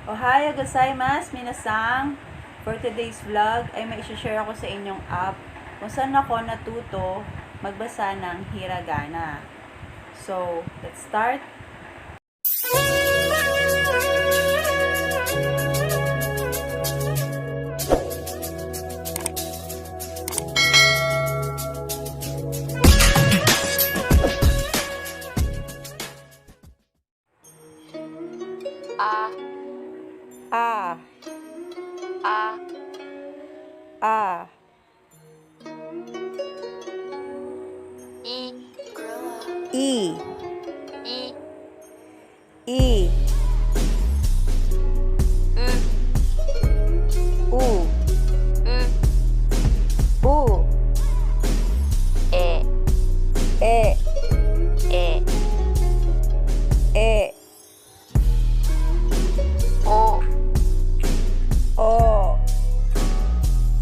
Ohayou gozaimasu, minasang! For today's vlog ay may isi-share ako sa inyong app kung saan ako natuto magbasa ng hiragana. So, let's start! A A A A I I I I U U U U E E E E O O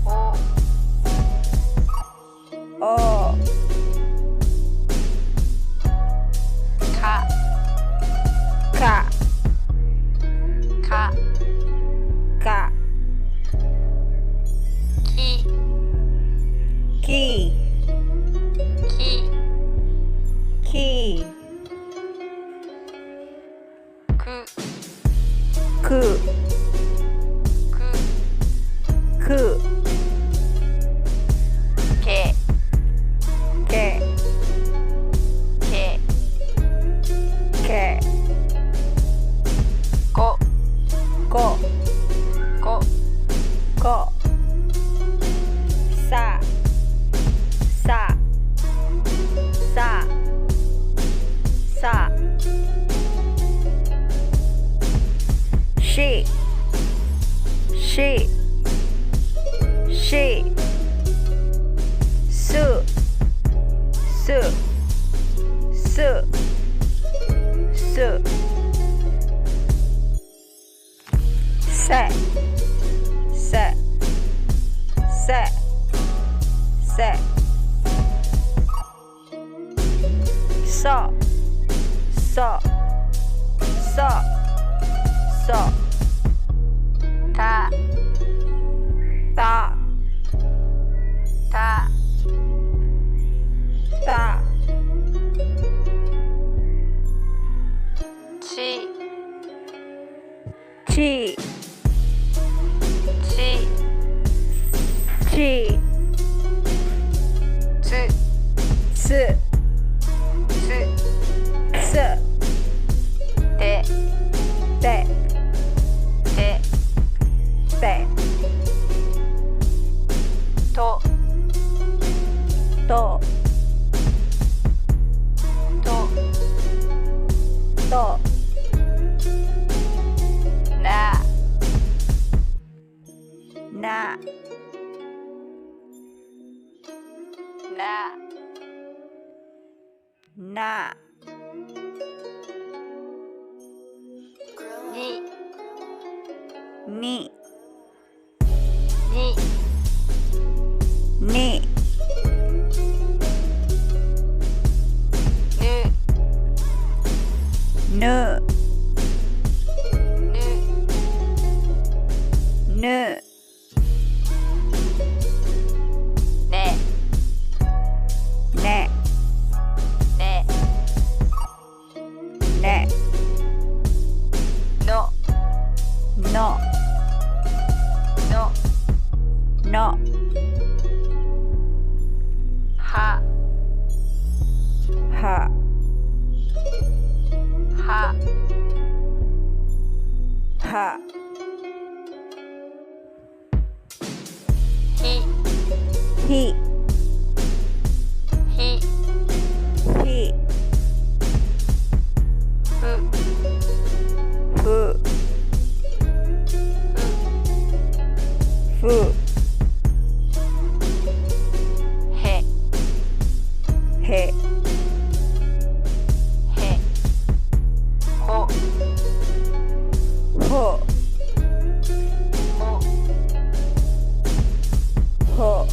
O O Ka Ka Ka Ka Ki Ki Ki Ki Ku Ku Ku Ku Ke Ke Ke Ke Ko Ko Ko Ko Sa Sa Sa Sa She She She Su Su Su Su Se Se Se Se So So So So Ta Ta Ta Ta Chi Chi Chi Chi Tsu Tsu Tsu Tsu Te Te Te Te To To To To Na Na Na Na Ni Ni Ni Ni Nu Nu Nu Nu Ne Ne Ne Ne No No No No Ha Ha Ha Ha Hi Hi Hi Hi Fu Fu Fu He He He Ho Ho Ho Ho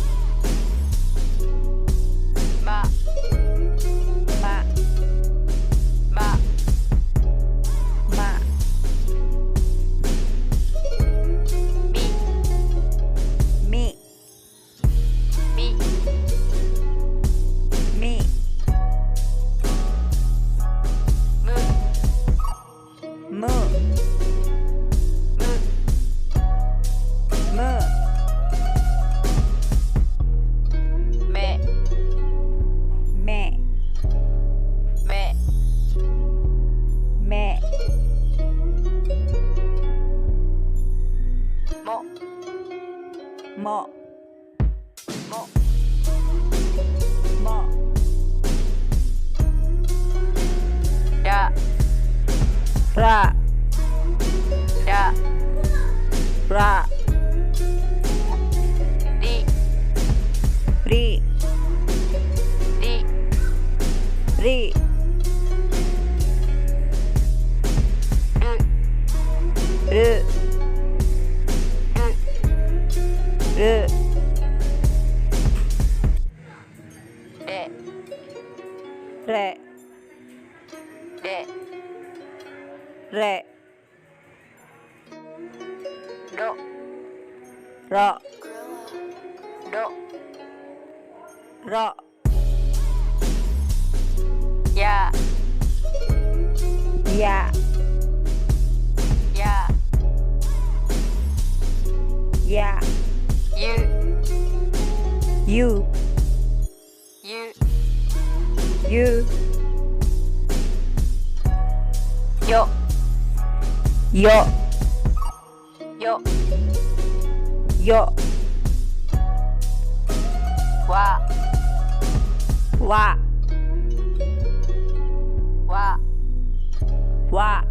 むめめめめももももららららりりりりるるるれれれれろろろろややややゆゆゆゆよよよよわわわわ